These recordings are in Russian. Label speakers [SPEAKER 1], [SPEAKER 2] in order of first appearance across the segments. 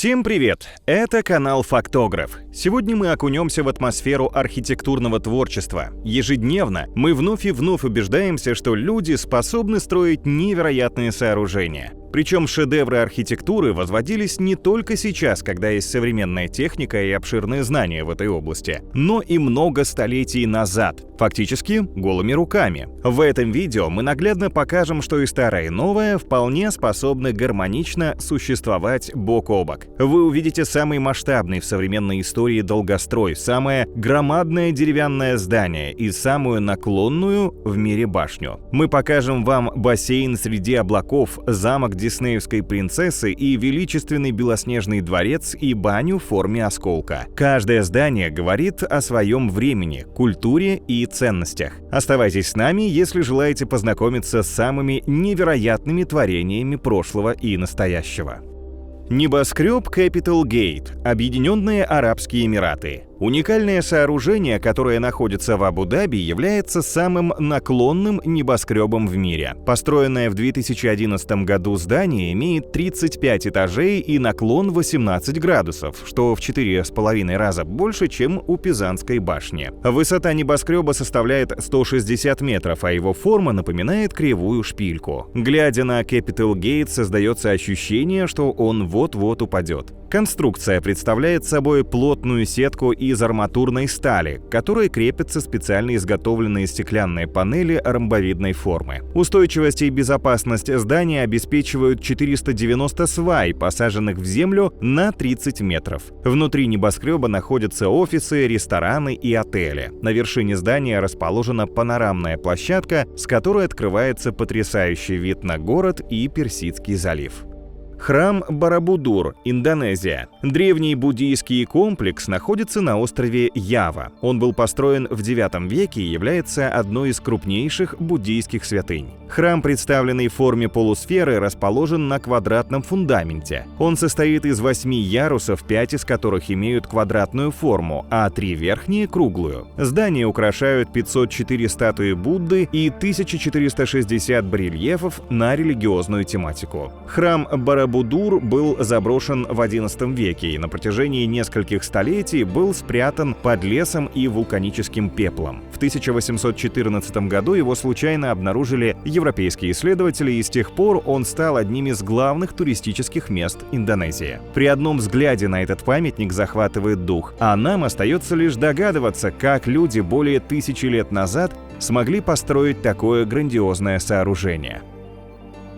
[SPEAKER 1] Всем привет! Это канал Фактограф. Сегодня мы окунемся в атмосферу архитектурного творчества. Ежедневно мы вновь и вновь убеждаемся, что люди способны строить невероятные сооружения. Причем шедевры архитектуры возводились не только сейчас, когда есть современная техника и обширные знания в этой области, но и много столетий назад, фактически голыми руками. В этом видео мы наглядно покажем, что и старое, и новое вполне способны гармонично существовать бок о бок. Вы увидите самый масштабный в современной истории долгострой, самое громадное деревянное здание и самую наклонную в мире башню. Мы покажем вам бассейн среди облаков, замок диснеевской принцессы и величественный белоснежный дворец и баню в форме осколка. Каждое здание говорит о своем времени, культуре и ценностях. Оставайтесь с нами, если желаете познакомиться с самыми невероятными творениями прошлого и настоящего. Небоскреб Capital Gate, Объединенные Арабские Эмираты. Уникальное сооружение, которое находится в Абу-Даби, является самым наклонным небоскребом в мире. Построенное в 2011 году здание имеет 35 этажей и наклон 18 градусов, что в 4,5 раза больше, чем у Пизанской башни. Высота небоскреба составляет 160 метров, а его форма напоминает кривую шпильку. Глядя на Capital Gate, создается ощущение, что он вот-вот упадет. Конструкция представляет собой плотную сетку из арматурной стали, к которой крепятся специально изготовленные стеклянные панели ромбовидной формы. Устойчивость и безопасность здания обеспечивают 490 свай, посаженных в землю на 30 метров. Внутри небоскреба находятся офисы, рестораны и отели. На вершине здания расположена панорамная площадка, с которой открывается потрясающий вид на город и Персидский залив. Храм Барабудур, Индонезия. Древний буддийский комплекс находится на острове Ява. Он был построен в IX веке и является одной из крупнейших буддийских святынь. Храм, представленный в форме полусферы, расположен на квадратном фундаменте. Он состоит из 8 ярусов, 5 из которых имеют квадратную форму, а 3 верхние — круглую. Здание украшают 504 статуи Будды и 1460 барельефов на религиозную тематику. Храм Барабудур был заброшен в XI веке и на протяжении нескольких столетий был спрятан под лесом и вулканическим пеплом. В 1814 году его случайно обнаружили европейские исследователи, и с тех пор он стал одним из главных туристических мест Индонезии. При одном взгляде на этот памятник захватывает дух, а нам остается лишь догадываться, как люди более 1000 лет назад смогли построить такое грандиозное сооружение.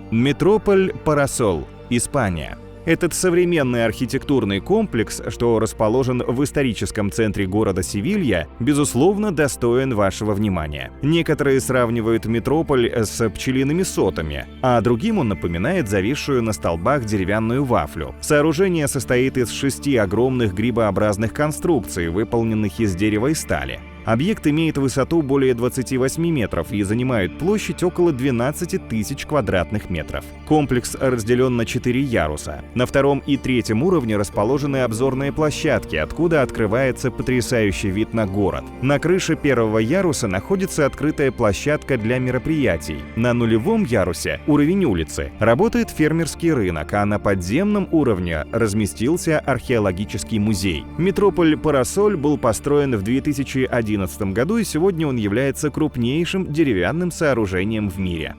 [SPEAKER 1] Метрополь Парасол, Испания. Этот современный архитектурный комплекс, что расположен в историческом центре города Севилья, безусловно, достоин вашего внимания. Некоторые сравнивают метрополь с пчелиными сотами, а другим он напоминает зависшую на столбах деревянную вафлю. Сооружение состоит из 6 огромных грибообразных конструкций, выполненных из дерева и стали. Объект имеет высоту более 28 метров и занимает площадь около 12 тысяч квадратных метров. Комплекс разделен на 4 яруса. На 2 и 3 уровне расположены обзорные площадки, откуда открывается потрясающий вид на город. На крыше 1 яруса находится открытая площадка для мероприятий. На 0 ярусе — уровень улицы. Работает фермерский рынок, а на подземном уровне разместился археологический музей. Метрополь Парасоль был построен в 2011 году, и сегодня он является крупнейшим деревянным сооружением в мире.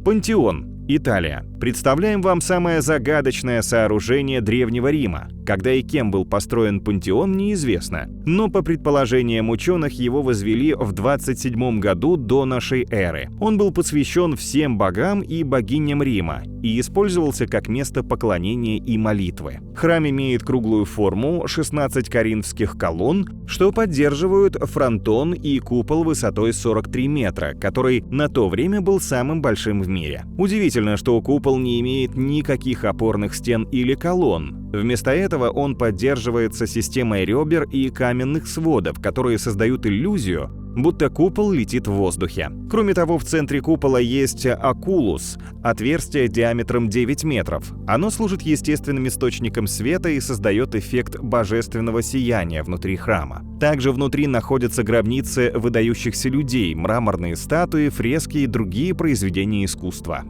[SPEAKER 1] Пантеон, Италия. Представляем вам самое загадочное сооружение Древнего Рима. Когда и кем был построен Пантеон, неизвестно, но по предположениям ученых его возвели в 27 году до нашей эры. Он был посвящен всем богам и богиням Рима и использовался как место поклонения и молитвы. Храм имеет круглую форму, 16 коринфских колонн, что поддерживают фронтон и купол высотой 43 метра, который на то время был самым большим в мире. Удивительно, что купол не имеет никаких опорных стен или колонн. Вместо этого он поддерживается системой ребер и каменных сводов, которые создают иллюзию, будто купол летит в воздухе. Кроме того, в центре купола есть окулус — отверстие диаметром 9 метров. Оно служит естественным источником света и создает эффект божественного сияния внутри храма. Также внутри находятся гробницы выдающихся людей, мраморные статуи, фрески и другие произведения искусства.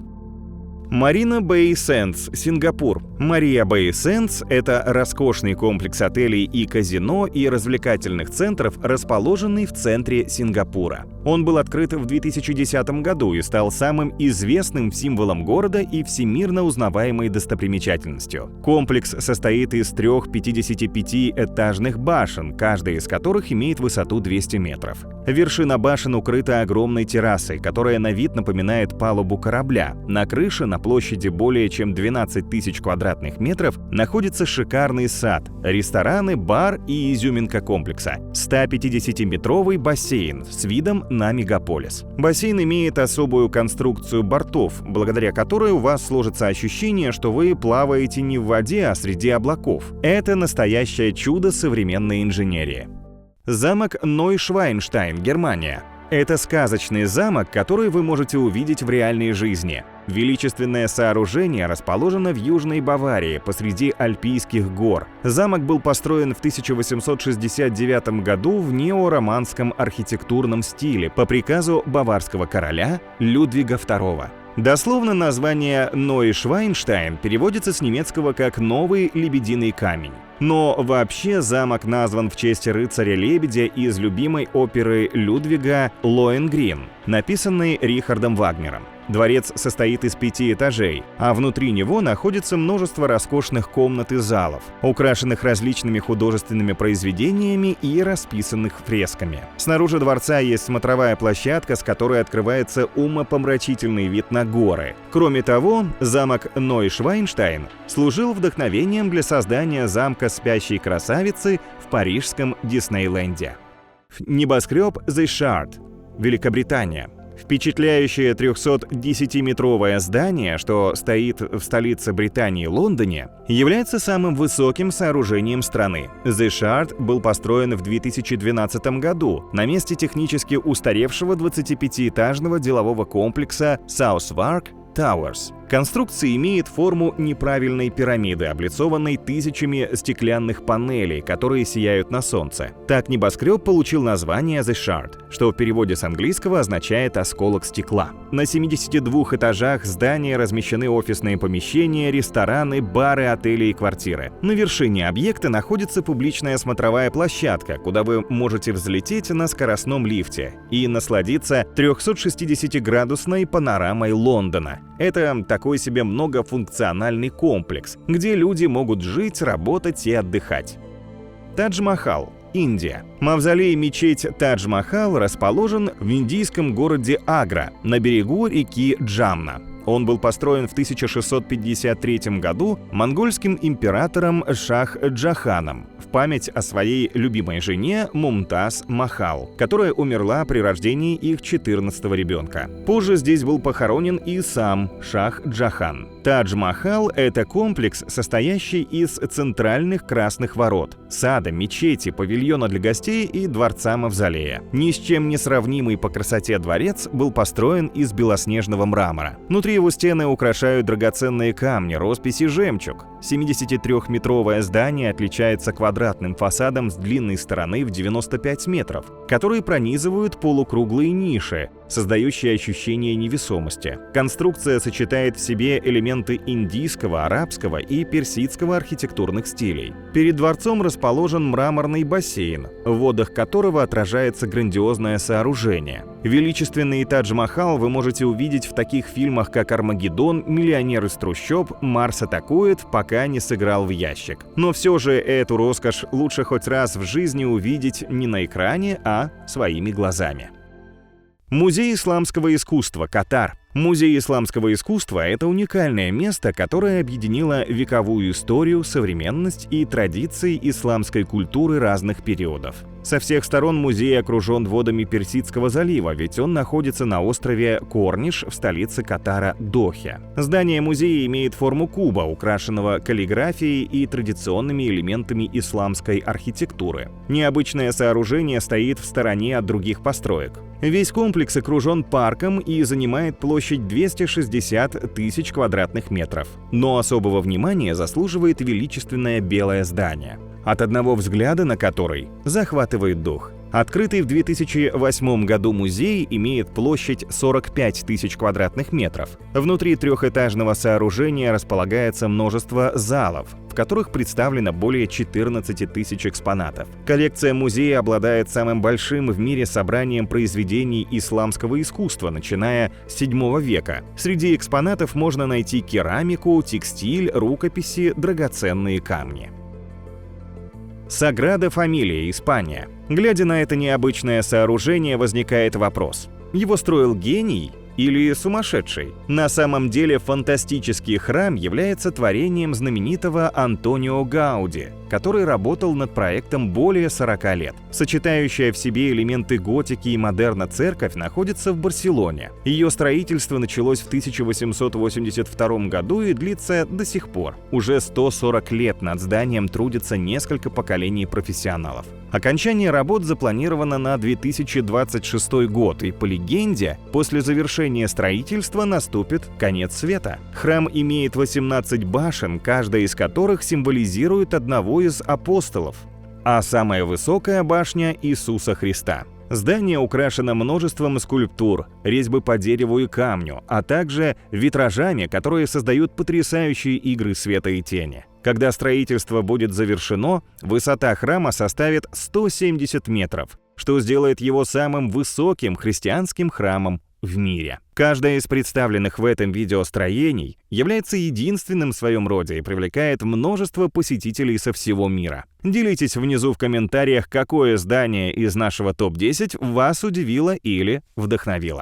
[SPEAKER 1] Marina Bay Sands, Сингапур. Мария Бэй Sands – это роскошный комплекс отелей и казино и развлекательных центров, расположенный в центре Сингапура. Он был открыт в 2010 году и стал самым известным символом города и всемирно узнаваемой достопримечательностью. Комплекс состоит из 3 55-этажных башен, каждая из которых имеет высоту 200 метров. Вершина башен укрыта огромной террасой, которая на вид напоминает палубу корабля. На крыше, на площади более чем 12 тысяч квадратных метров, находится шикарный сад, рестораны, бар и изюминка комплекса – 150-метровый бассейн с видом на мегаполис. Бассейн имеет особую конструкцию бортов, благодаря которой у вас сложится ощущение, что вы плаваете не в воде, а среди облаков. Это настоящее чудо современной инженерии. Замок Нойшвайнштайн, Германия. Это сказочный замок, который вы можете увидеть в реальной жизни. Величественное сооружение расположено в Южной Баварии, посреди Альпийских гор. Замок был построен в 1869 году в неороманском архитектурном стиле по приказу баварского короля Людвига II. Дословно название Нойшвайнштайн переводится с немецкого как «новый лебединый камень». Но вообще замок назван в честь рыцаря-лебедя из любимой оперы Людвига «Лоэнгрин», написанной Рихардом Вагнером. Дворец состоит из 5 этажей, а внутри него находится множество роскошных комнат и залов, украшенных различными художественными произведениями и расписанных фресками. Снаружи дворца есть смотровая площадка, с которой открывается умопомрачительный вид на горы. Кроме того, замок Нойшвайнштайн служил вдохновением для создания замка спящей красавицы в парижском Диснейленде. Небоскреб The Shard, Великобритания. Впечатляющее 310-метровое здание, что стоит в столице Британии Лондоне, является самым высоким сооружением страны. The Shard был построен в 2012 году на месте технически устаревшего 25-этажного делового комплекса Southwark Towers. Конструкция имеет форму неправильной пирамиды, облицованной тысячами стеклянных панелей, которые сияют на солнце. Так небоскреб получил название The Shard, что в переводе с английского означает «осколок стекла». На 72 этажах здания размещены офисные помещения, рестораны, бары, отели и квартиры. На вершине объекта находится публичная смотровая площадка, куда вы можете взлететь на скоростном лифте и насладиться 360-градусной панорамой Лондона. Это такой себе многофункциональный комплекс, где люди могут жить, работать и отдыхать. Тадж-Махал, Индия. Мавзолей-мечеть Тадж-Махал расположен в индийском городе Агра на берегу реки Джамна. Он был построен в 1653 году монгольским императором Шах-Джаханом в память о своей любимой жене Мумтаз Махал, которая умерла при рождении их 14-го ребенка. Позже здесь был похоронен и сам Шах-Джахан. Тадж-Махал – это комплекс, состоящий из центральных красных ворот, сада, мечети, павильона для гостей и дворца-мавзолея. Ни с чем не сравнимый по красоте дворец был построен из белоснежного мрамора. Внутри его стены украшают драгоценные камни, росписи, жемчуг. 73-метровое здание отличается квадратным фасадом с длинной стороны в 95 метров, которые пронизывают полукруглые ниши, создающие ощущение невесомости. Конструкция сочетает в себе элементы индийского, арабского и персидского архитектурных стилей. Перед дворцом расположен мраморный бассейн, в водах которого отражается грандиозное сооружение. Величественный Тадж-Махал вы можете увидеть в таких фильмах, как «Армагеддон», «Миллионер из трущоб», «Марс атакует», пока не сыграл в ящик. Но все же эту роскошь лучше хоть раз в жизни увидеть не на экране, а своими глазами. Музей исламского искусства, Катар. Музей исламского искусства – это уникальное место, которое объединило вековую историю, современность и традиции исламской культуры разных периодов. Со всех сторон музей окружен водами Персидского залива, ведь он находится на острове Корниш в столице Катара Дохе. Здание музея имеет форму куба, украшенного каллиграфией и традиционными элементами исламской архитектуры. Необычное сооружение стоит в стороне от других построек. Весь комплекс окружен парком и занимает площадь 260 тысяч квадратных метров. Но особого внимания заслуживает величественное белое здание, от одного взгляда на который захватывает дух. Открытый в 2008 году музей имеет площадь 45 тысяч квадратных метров. Внутри трехэтажного сооружения располагается множество залов, в которых представлено более 14 тысяч экспонатов. Коллекция музея обладает самым большим в мире собранием произведений исламского искусства, начиная с VII века. Среди экспонатов можно найти керамику, текстиль, рукописи, драгоценные камни. Саграда Фамилия, Испания. Глядя на это необычное сооружение, возникает вопрос: его строил гений или сумасшедший? На самом деле фантастический храм является творением знаменитого Антонио Гауди, который работал над проектом более 40 лет. Сочетающая в себе элементы готики и модерна церковь находится в Барселоне. Ее строительство началось в 1882 году и длится до сих пор. Уже 140 лет над зданием трудится несколько поколений профессионалов. Окончание работ запланировано на 2026 год, и по легенде, после завершения строительства наступит конец света. Храм имеет 18 башен, каждая из которых символизирует одного из апостолов, а самая высокая башня — Иисуса Христа. Здание украшено множеством скульптур, резьбы по дереву и камню, а также витражами, которые создают потрясающие игры света и тени. Когда строительство будет завершено, высота храма составит 170 метров, что сделает его самым высоким христианским храмом в мире. Каждое из представленных в этом видео строений является единственным в своем роде и привлекает множество посетителей со всего мира. Делитесь внизу в комментариях, какое здание из нашего топ-10 вас удивило или вдохновило.